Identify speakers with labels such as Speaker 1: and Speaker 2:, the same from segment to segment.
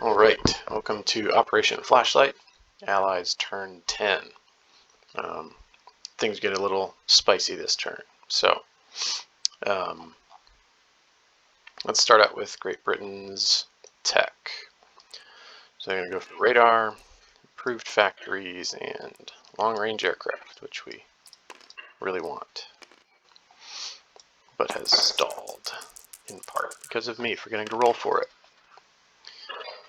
Speaker 1: Alright, welcome to Operation Flashlight, Allies turn 10. Things get a little spicy this turn. So, let's start out with Great Britain's tech. So they're going to go for radar, improved factories, and long-range aircraft, which we really want, but has stalled, in part because of me forgetting to roll for it.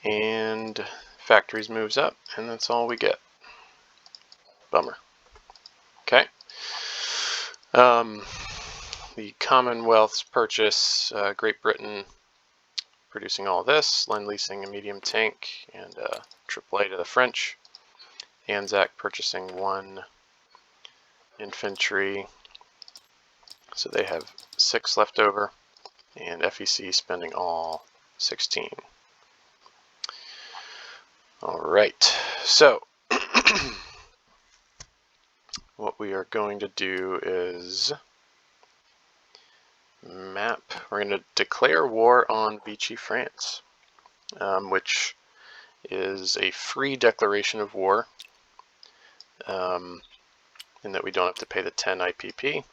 Speaker 1: And factories moves up, and that's all we get. Bummer. Okay. The Commonwealth's purchase, Great Britain producing all this, Lend-Leasing a medium tank and AAA to the French, Anzac purchasing 1 infantry, so they have 6 left over, and FEC spending all 16. Alright, so what we are going to do is map. We're going to declare war on Vichy France, which is a free declaration of war, in that we don't have to pay the 10 IPP.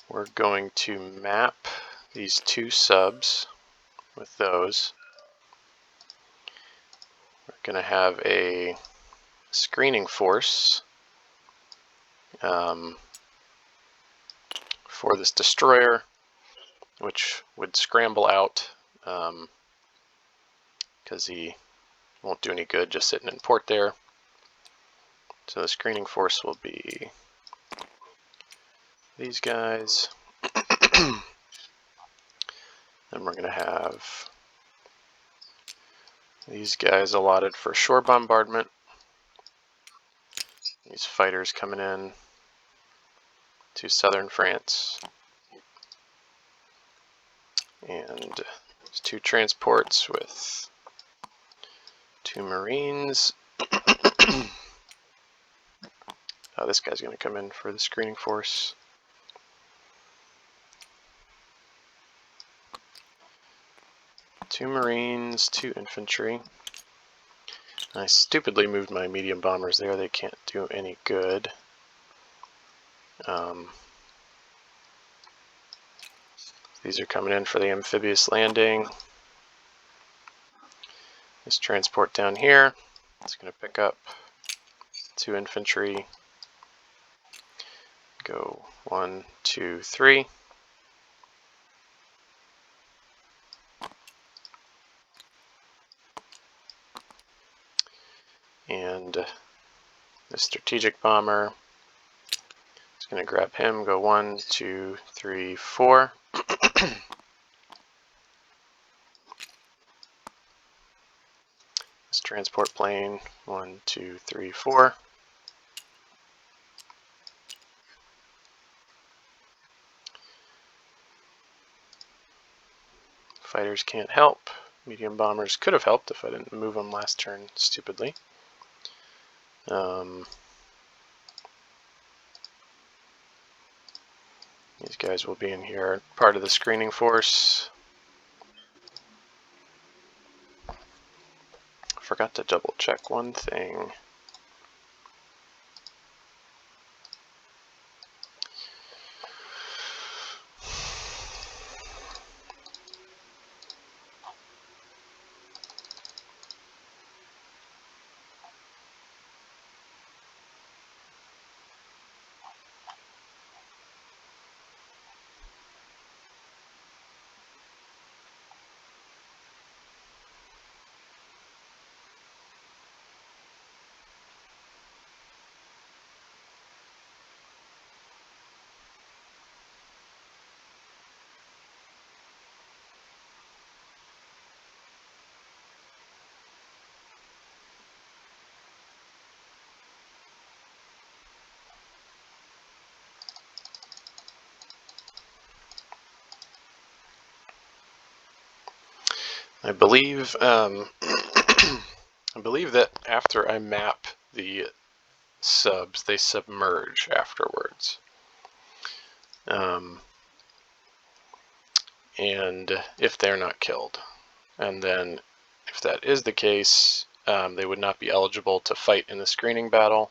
Speaker 1: We're going to map these 2 subs with those. We're going to have a screening force for this destroyer, which would scramble out because he won't do any good just sitting in port there. So the screening force will be these guys. Then we're going to have these guys allotted for shore bombardment. These fighters coming in to southern France. And there's 2 transports with 2 Marines. This guy's going to come in for the screening force. Two Marines, 2 infantry. I stupidly moved my medium bombers there. They can't do any good. These are coming in for the amphibious landing. This transport down here is going to pick up 2 infantry. Go 1, 2, 3. And the strategic bomber is going to grab him, go 1, 2, 3, 4. This transport plane, 1, 2, 3, 4. Fighters can't help. Medium bombers could have helped if I didn't move them last turn stupidly. These guys will be in here, part of the screening force. Forgot to double check one thing. I believe I believe that after I map the subs, they submerge afterwards. and if they're not killed. And then if that is the case, they would not be eligible to fight in the screening battle.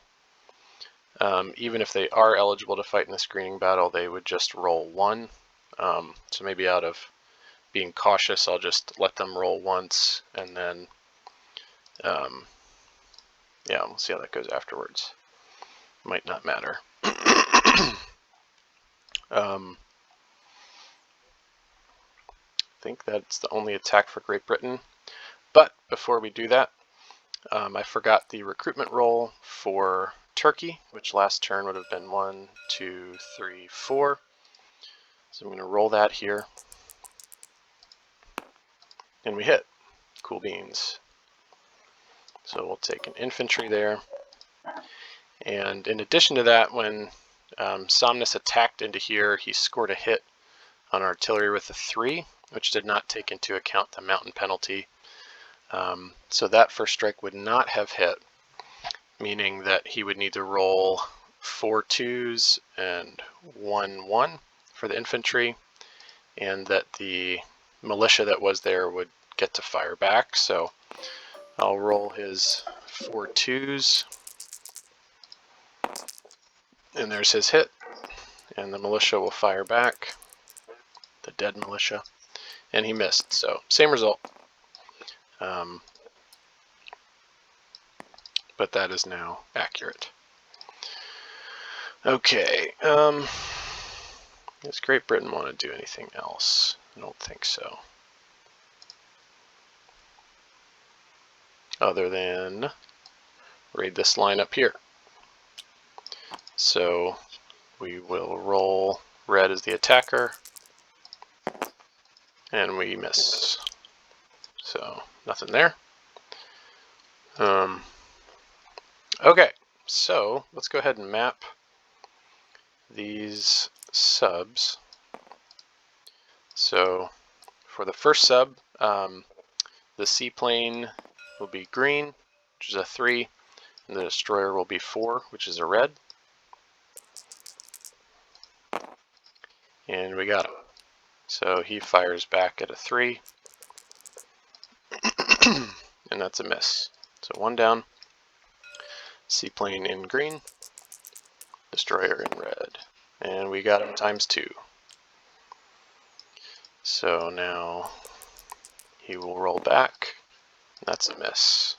Speaker 1: Even if they are eligible to fight in the screening battle, they would just roll 1. So maybe out of being cautious, I'll just let them roll once, and then yeah, we'll see how that goes afterwards. Might not matter. I think that's the only attack for Great Britain. But before we do that, I forgot the recruitment roll for Turkey, which last turn would have been 1, 2, 3, 4. So I'm going to roll that here. And we hit. Cool beans. So we'll take an infantry there. And in addition to that, when Somnus attacked into here, he scored a hit on artillery with a 3, which did not take into account the mountain penalty. So that first strike would not have hit, meaning that he would need to roll 4 2s and 1 1 for the infantry, and that the militia that was there would get to fire back. So I'll roll his 4 2s, and there's his hit, and the militia will fire back, the dead militia, and he missed. So same result. But that is now accurate. Okay, does Great Britain want to do anything else? I don't think so. Other than raid this line up here. So we will roll red as the attacker, and we miss. So nothing there. Okay, so let's go ahead and map these subs. So for the first sub, the seaplane will be green, which is a 3, and the destroyer will be 4, which is a red. And we got him. So he fires back at a 3, and that's a miss. So 1 down. Seaplane in green, destroyer in red, and we got him ×2. So now he will roll back. That's a miss.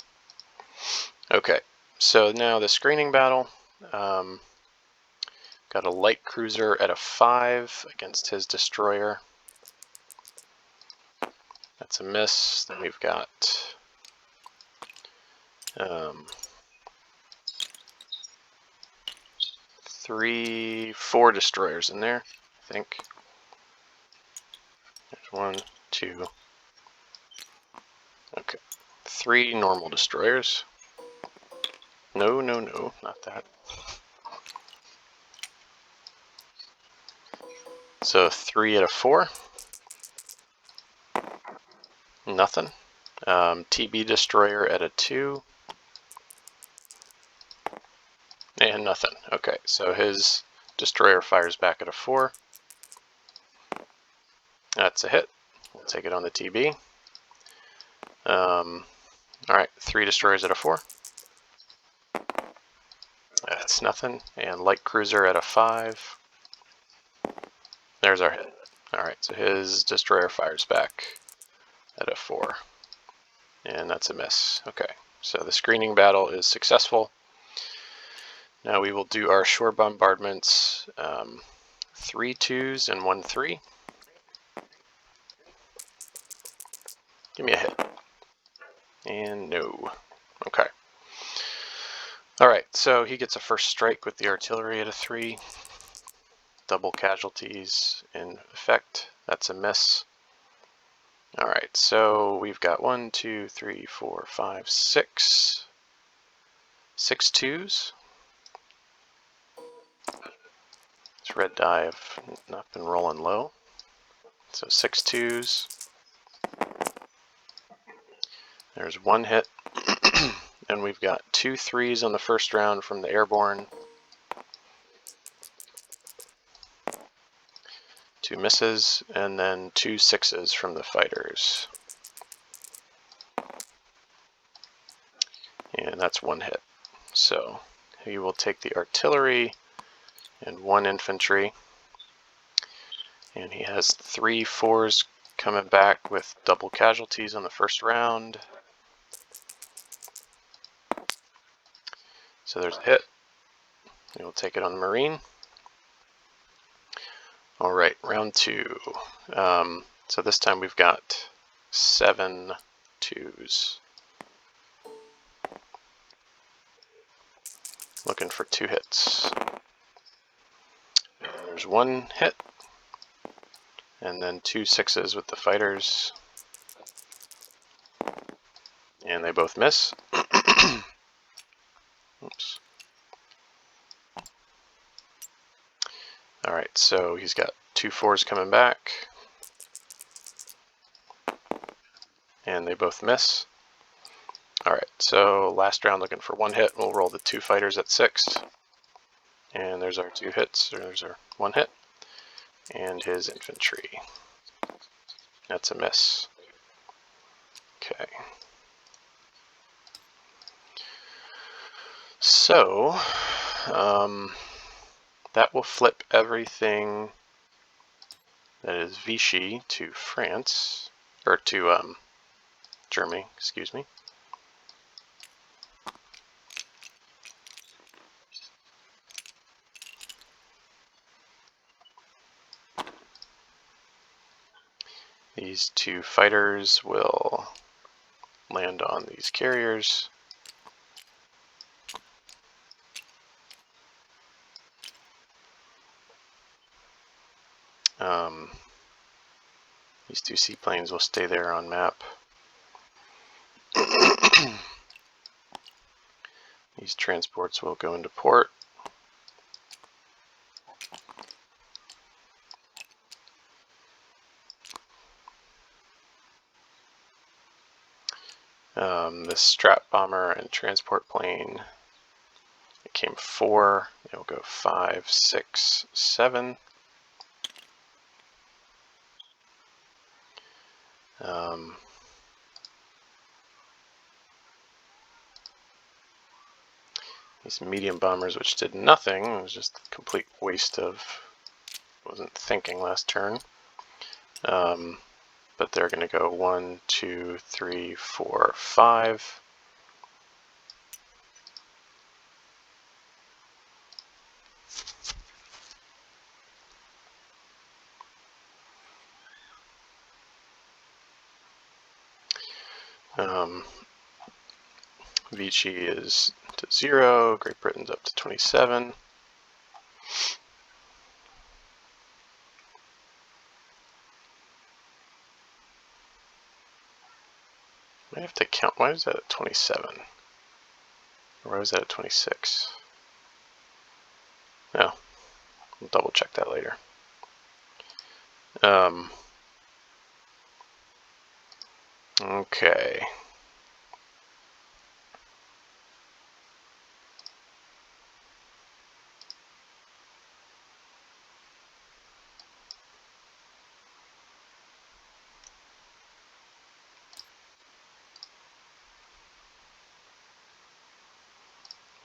Speaker 1: Okay, so now the screening battle. Got a light cruiser at a 5 against his destroyer. That's a miss. Then we've got 3, 4 destroyers in there, I think. There's 1, 2. Okay, 3 normal destroyers. No, no, no, not that. So 3 at a 4. Nothing. TB destroyer at a 2. And nothing. Okay, so his destroyer fires back at a 4. That's a hit. We'll take it on the TB. Alright, 3 destroyers at a 4. That's nothing. And light cruiser at a 5. There's our hit. Alright, so his destroyer fires back at a 4. And that's a miss. Okay, so the screening battle is successful. Now we will do our shore bombardments, 3 2s and 1 3. Give me a hit. And no. Okay. Alright, so he gets a first strike with the artillery at a 3. Double casualties in effect. That's a miss. Alright, so we've got 1, 2, 3, 4, 5, 6. 6 2s. This red die have not been rolling low. So 6 2s. There's 1 hit. And we've got 2 3s on the first round from the airborne. 2 misses, and then 2 6s from the fighters. And that's 1 hit. So he will take the artillery and 1 infantry. And he has 3 4s coming back with double casualties on the first round. So there's a hit. We'll take it on the Marine. All right, round 2. So this time we've got 7 2s. Looking for 2 hits. And there's 1 hit. And then 2 6s with the fighters. And they both miss. Oops. Alright, so he's got 2 4s coming back. And they both miss. Alright, so last round looking for 1 hit. We'll roll the 2 fighters at 6. And there's our 2 hits. There's our 1 hit. And his infantry. That's a miss. Okay. So, that will flip everything that is Vichy to France, or to Germany, excuse me. These 2 fighters will land on these carriers. These 2 seaplanes will stay there on map. These transports will go into port. This strat bomber and transport plane, it came 4. It'll go 5, 6, 7. These medium bombers, which did nothing, it was just a complete waste of, wasn't thinking last turn. But they're going to go 1, 2, 3, 4, 5. Vichy is to 0, Great Britain's up to 27. I have to count, why is that at 27? Or why was that at 26? No, we'll double check that later. Okay.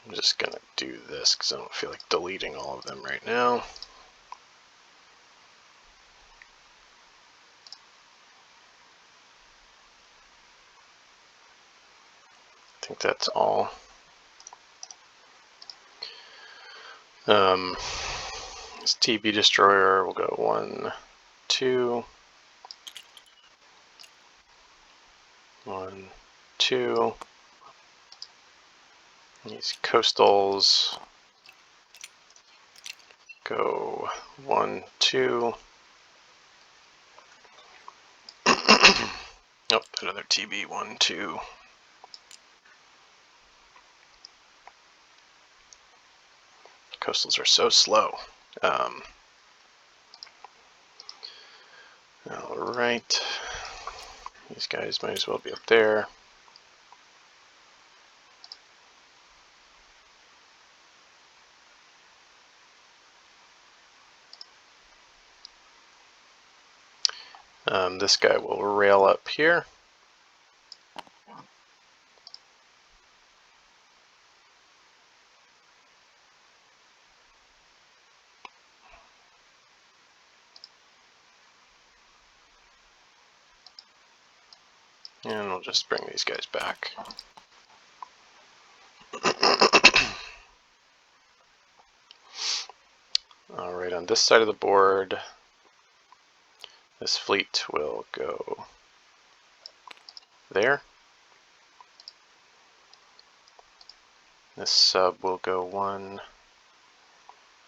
Speaker 1: I'm just going to do this because I don't feel like deleting all of them right now. I think that's all. This TB destroyer will go 1, 2. 1, 2. These coastals go 1, 2. Oh, another TB, 1, 2. Coastals are so slow. Alright. These guys might as well be up there. This guy will rail up here. And we'll just bring these guys back. Alright, on this side of the board, this fleet will go there. This sub will go 1,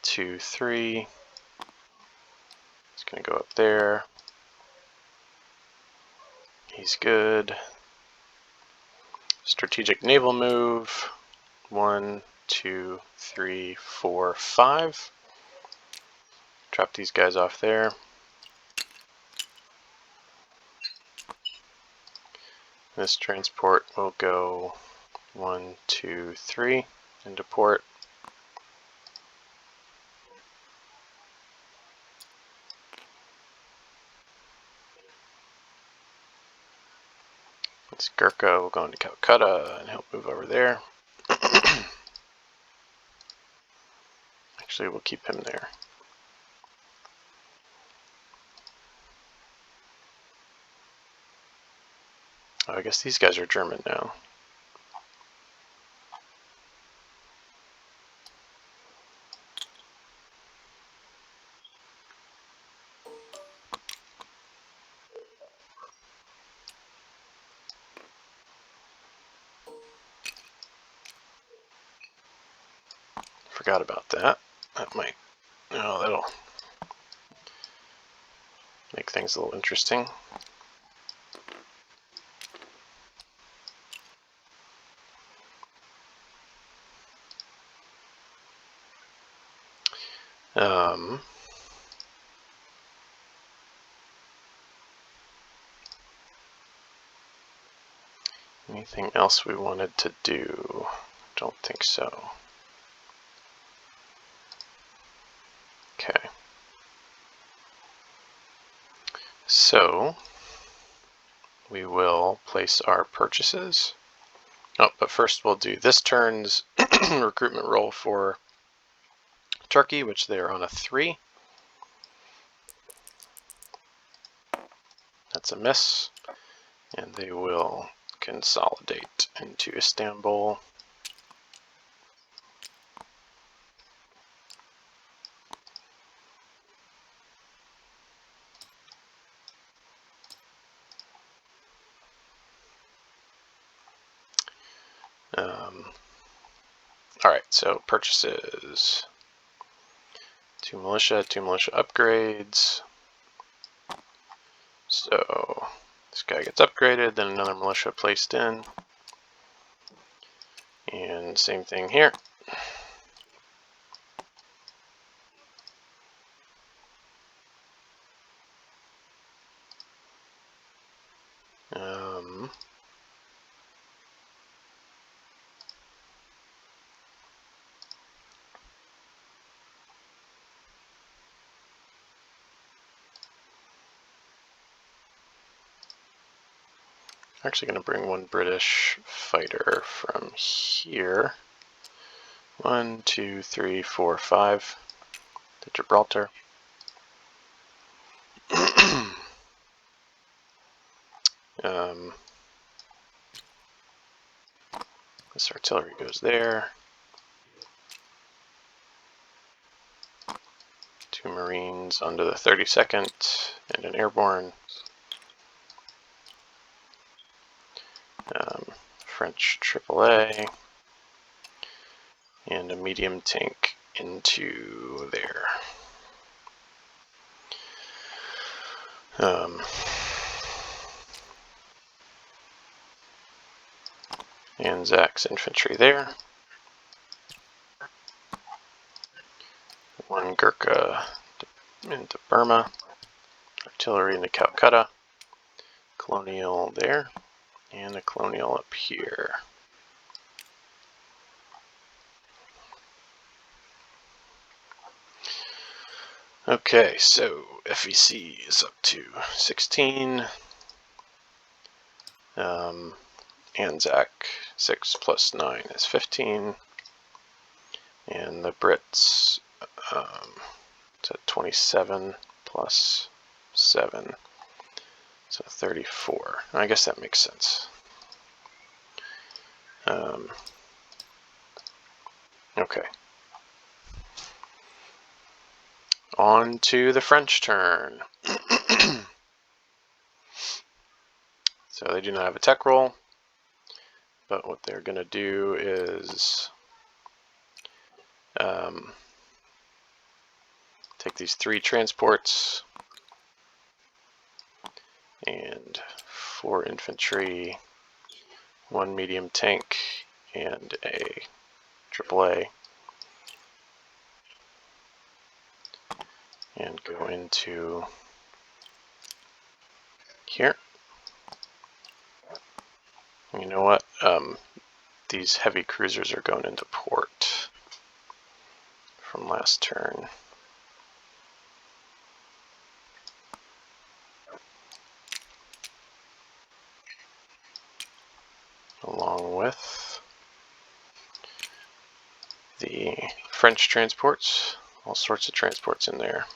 Speaker 1: 2, 3. It's going to go up there. He's good. Strategic naval move. 1, 2, 3, 4, 5. Drop these guys off there. This transport will go 1, 2, 3 into port. This Gurkha will go into Calcutta and he'll move over there. Actually, we'll keep him there. Oh, I guess these guys are German now. Forgot about that. That might, oh, that'll make things a little interesting. Anything else we wanted to do? Don't think so. Okay. So we will place our purchases. Oh, but first we'll do this turn's recruitment roll for Turkey, which they are on a 3. That's a miss. And they will consolidate into Istanbul. Alright, so purchases. 2 militia upgrades. So this guy gets upgraded, then another militia placed in. And same thing here. Actually going to bring 1 British fighter from here. 1, 2, 3, 4, 5 to Gibraltar. This artillery goes there. 2 Marines onto the 32nd and an airborne. French AAA and a medium tank into there. Anzacs infantry there. 1 Gurkha into Burma. Artillery into Calcutta. Colonial there. And a colonial up here. Okay, so FEC is up to 16. Anzac 6 plus 9 is 15. And the Brits, it's at 27 plus 7, so 34. I guess that makes sense. Okay. On to the French turn. So they do not have a tech roll, but what they're going to do is take these 3 transports and 4 infantry, 1 medium tank, and a AAA, and go into here. You know what? These heavy cruisers are going into port from last turn. Along with the French transports, all sorts of transports in there.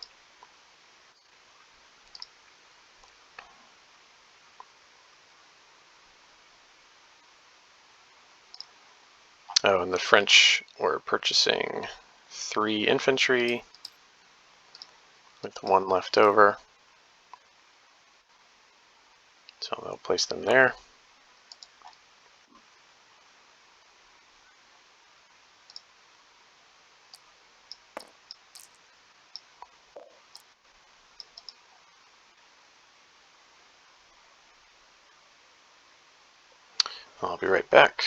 Speaker 1: Oh, and the French were purchasing 3 infantry with 1 left over. So they'll place them there. I'll be right back.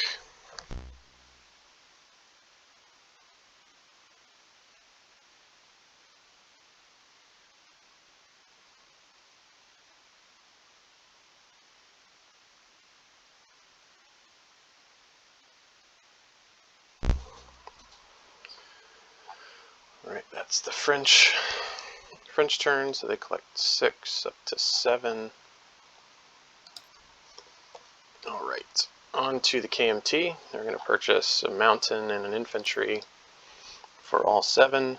Speaker 1: Alright, that's the French turn, so they collect 6 up to 7. Alright, on to the KMT. They're going to purchase a mountain and an infantry for all 7.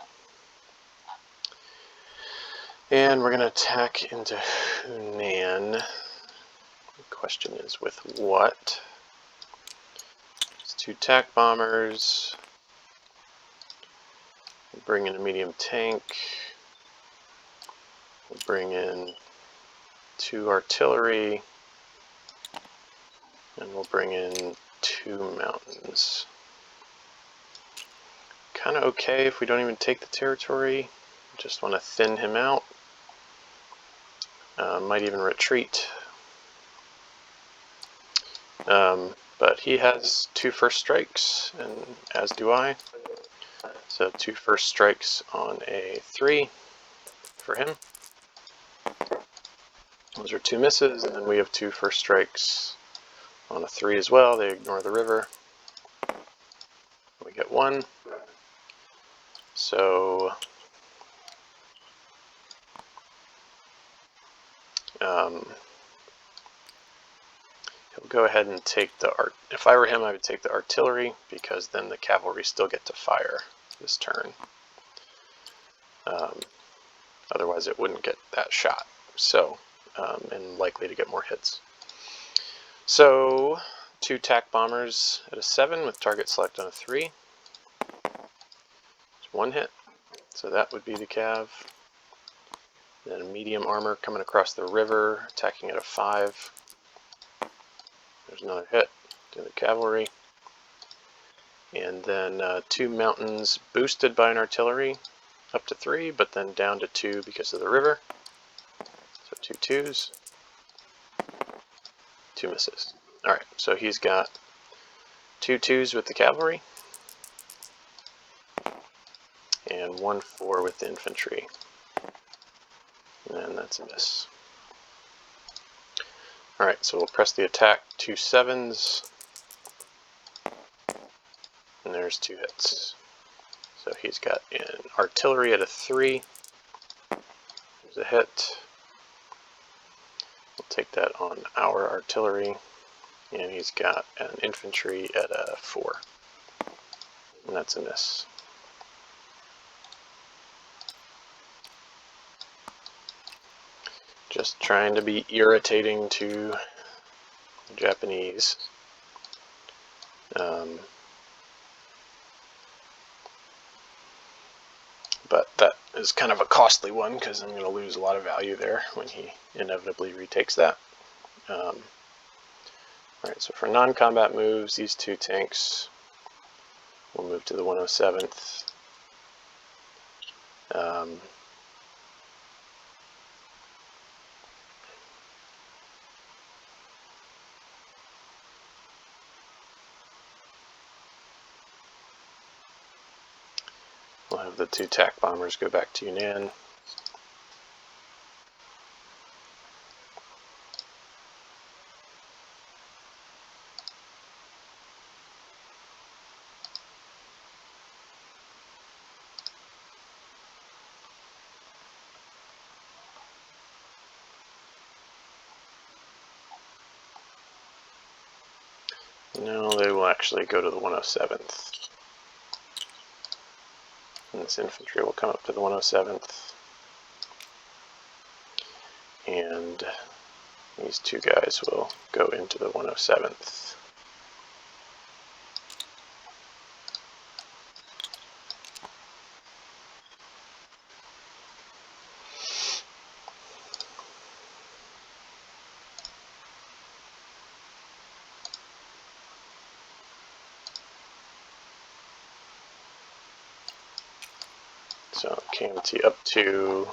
Speaker 1: And we're going to attack into Hunan. The question is with what? It's 2 TAC bombers. We'll bring in a medium tank. We'll bring in 2 artillery. And we'll bring in 2 mountains. Kind of okay if we don't even take the territory. Just want to thin him out. Might even retreat. But he has 2 first strikes, and as do I. So 2 first strikes on a 3 for him. Those are 2 misses, and then we have 2 first strikes on a 3 as well. They ignore the river. We get 1. So he'll go ahead and take the if I were him, I would take the artillery, because then the cavalry still get to fire this turn. Otherwise it wouldn't get that shot. So, and likely to get more hits. So 2 TAC bombers at a 7 with target select on a 3. It's 1 hit. So that would be the cav. Then a medium armor coming across the river, attacking at a 5. There's another hit to the cavalry. And then 2 mountains boosted by an artillery up to 3, but then down to 2 because of the river. So 2 2s. 2 misses. Alright, so he's got 2 2s with the cavalry. And 1 4 with the infantry. And that's a miss. Alright, so we'll press the attack, 2 7s. And there's 2 hits. So he's got an artillery at a 3, the hit. We'll take that on our artillery, and he's got an infantry at a 4, and that's a miss. Just trying to be irritating to the Japanese. But that is kind of a costly one because I'm going to lose a lot of value there when he inevitably retakes that. Alright, so for non-combat moves, these 2 tanks will move to the 107th. We'll have the 2 TAC bombers go back to Yunnan. No, they will actually go to the 107th. And this infantry will come up to the 107th. And these 2 guys will go into the 107th. So KMT up to,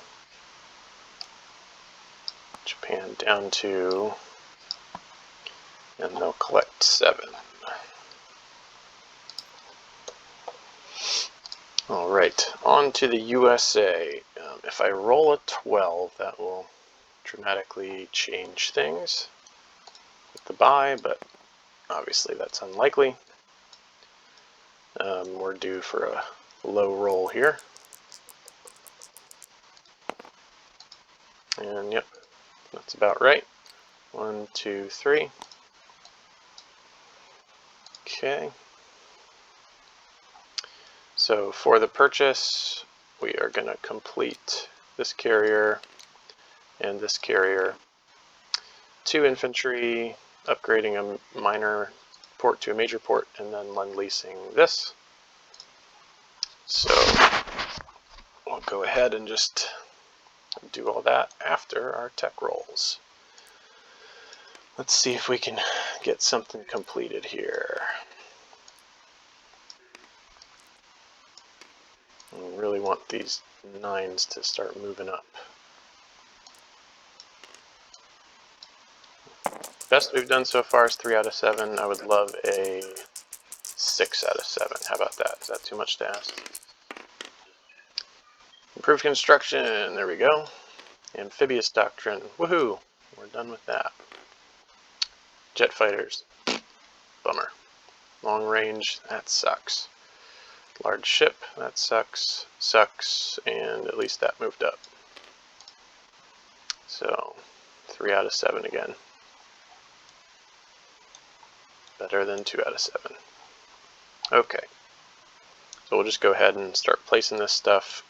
Speaker 1: Japan down to, and they'll collect 7. Alright, on to the USA. If I roll a 12, that will dramatically change things with the buy, but obviously that's unlikely. We're due for a low roll here. And yep, that's about right. 1, 2, 3. Okay. So for the purchase, we are going to complete this carrier and this carrier. 2 infantry, upgrading a minor port to a major port, and then lend-leasing this. So we'll go ahead and just do all that after our tech rolls. Let's see if we can get something completed here. We really want these 9s to start moving up. Best we've done so far is 3 out of 7. I would love a 6 out of 7. How about that? Is that too much to ask? Improved construction. There we go. Amphibious doctrine. Woohoo! We're done with that. Jet fighters. Bummer. Long range. That sucks. Large ship. That sucks. Sucks. And at least that moved up. So 3 out of 7 again. Better than 2 out of 7. Okay. So we'll just go ahead and start placing this stuff.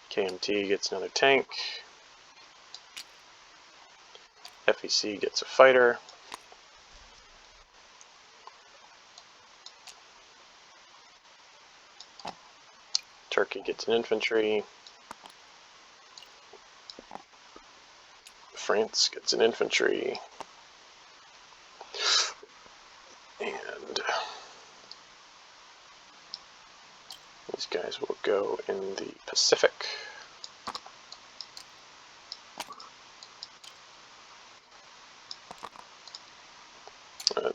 Speaker 1: KMT gets another tank. FEC gets a fighter. Turkey gets an infantry. France gets an infantry. And these guys will go in the Pacific.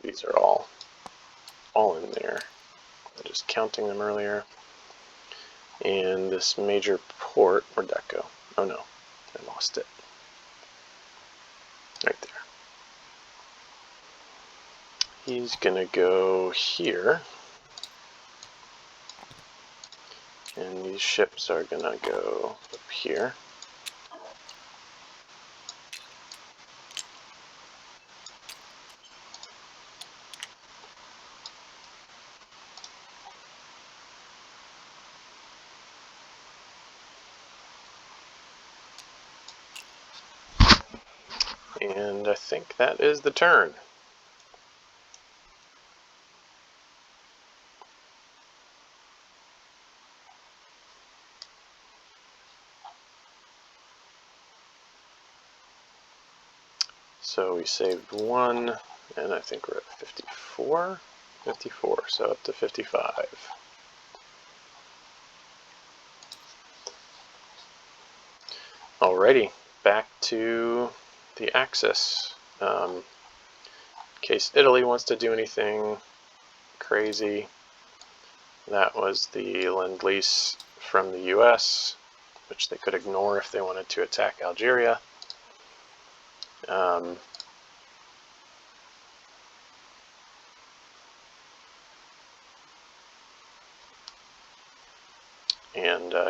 Speaker 1: These are all in there. I'm just counting them earlier. And this major port, where'd that go? Oh no, I lost it. Right there. He's gonna go here. these ships are gonna go up here. And I think that is the turn. So we saved 1, and I think we're at 54? 54, so up to 55. Alrighty, back to the Axis. In case Italy wants to do anything crazy, that was the Lend-Lease from the US, which they could ignore if they wanted to attack Algeria.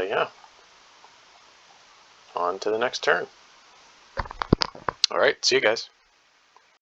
Speaker 1: Yeah, on to the next turn. All right, see you guys.